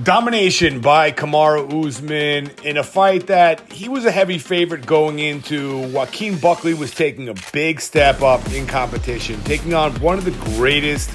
Domination by Kamaru Usman in a fight that he was a heavy favorite going into. Joaquin Buckley was taking a big step up in competition, taking on one of the greatest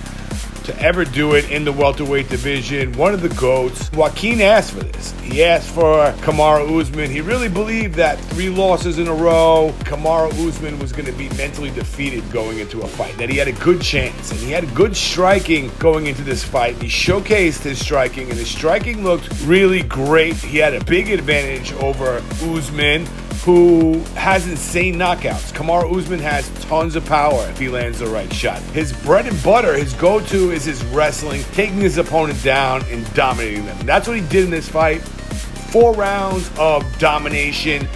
to ever do it in the welterweight division, one of the GOATs. Joaquin asked for this. He asked for Kamaru Usman. He really believed that 3 losses in a row, Kamaru Usman was going to be mentally defeated going into a fight, that he had a good chance, and he had good striking going into this fight. He showcased his striking, and his striking looked really great. He had a big advantage over Usman, who has insane knockouts. Kamaru Usman has tons of power if he lands the right shot. His bread and butter, his go-to is his wrestling, taking his opponent down and dominating them. That's what he did in this fight. 4 rounds of domination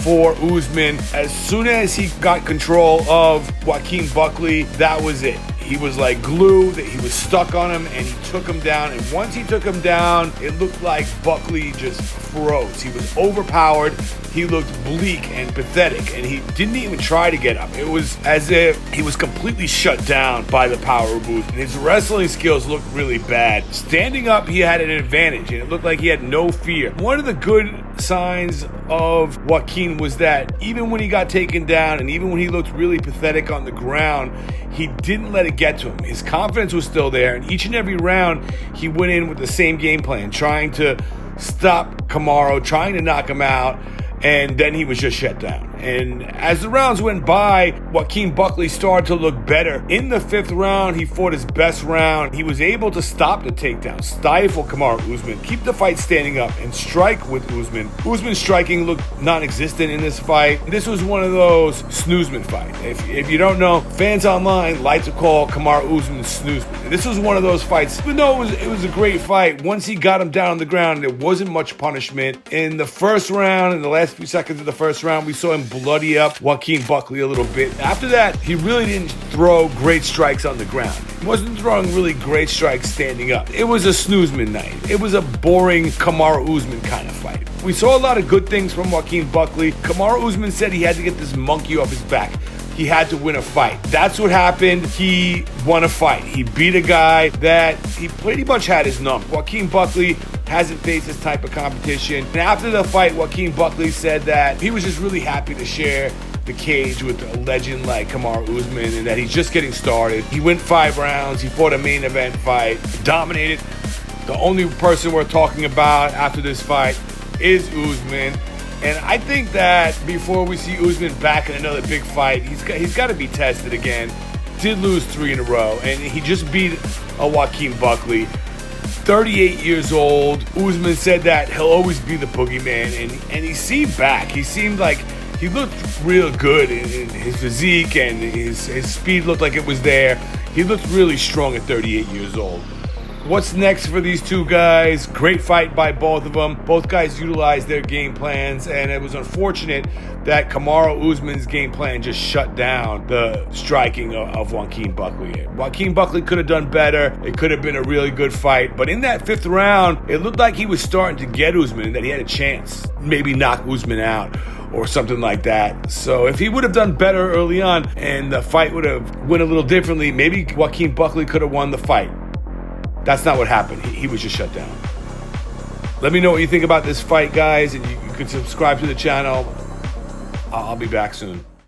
for Usman. As soon as he got control of Joaquin Buckley, that was it. He was like glue, that he was stuck on him, and he took him down. And once he took him down, it looked like Buckley just froze. He was overpowered. He looked bleak and pathetic, and he didn't even try to get up. It was as if he was completely shut down by the power of Usman. His wrestling skills looked really bad. Standing up, he had an advantage, and it looked like he had no fear. One of the good signs of Joaquin was that even when he got taken down, and even when he looked really pathetic on the ground, he didn't let it get to him. His confidence was still there, and each and every round, he went in with the same game plan, trying to stop Kamaru, trying to knock him out, and then he was just shut down. And as the rounds went by, Joaquin Buckley started to look better. In the 5th round, he fought his best round. He was able to stop the takedown, stifle Kamaru Usman, keep the fight standing up, and strike with Usman. Usman's striking looked non-existent in this fight. This was one of those snoozman fights. If you don't know, fans online like to call Kamaru Usman snoozman. And this was one of those fights. Even though it was a great fight, once he got him down on the ground, there wasn't much punishment. In the first round, in the last few seconds of the first round, we saw him bloody up Joaquin Buckley a little bit. After that, he really didn't throw great strikes on the ground. He wasn't throwing really great strikes standing up. It was a snoozman night. It was a boring Kamaru Usman kind of fight. We saw a lot of good things from Joaquin Buckley. Kamaru Usman said he had to get this monkey off his back. He had to win a fight. That's what happened. He won a fight. He beat a guy that he pretty much had his number. Joaquin Buckley hasn't faced this type of competition. And after the fight, Joaquin Buckley said that he was just really happy to share the cage with a legend like Kamaru Usman, and that he's just getting started. He went 5 rounds. He fought a main event fight, dominated. The only person we're talking about after this fight is Usman. And I think that before we see Usman back in another big fight, he's got to be tested again. Did lose 3 in a row, and he just beat a Joaquin Buckley. 38 years old. Usman said that he'll always be the boogeyman, and he seemed back. He seemed like he looked real good in his physique, and his speed looked like it was there. He looked really strong at 38 years old. What's next for these 2 guys? Great fight by both of them. Both guys utilized their game plans, and it was unfortunate that Kamaru Usman's game plan just shut down the striking of Joaquin Buckley. Joaquin Buckley could have done better. It could have been a really good fight. But in that 5th round, it looked like he was starting to get Usman, that he had a chance. Maybe knock Usman out or something like that. So if he would have done better early on and the fight would have went a little differently, maybe Joaquin Buckley could have won the fight. That's not what happened. He was just shut down. Let me know what you think about this fight, guys, and you can subscribe to the channel. I'll be back soon.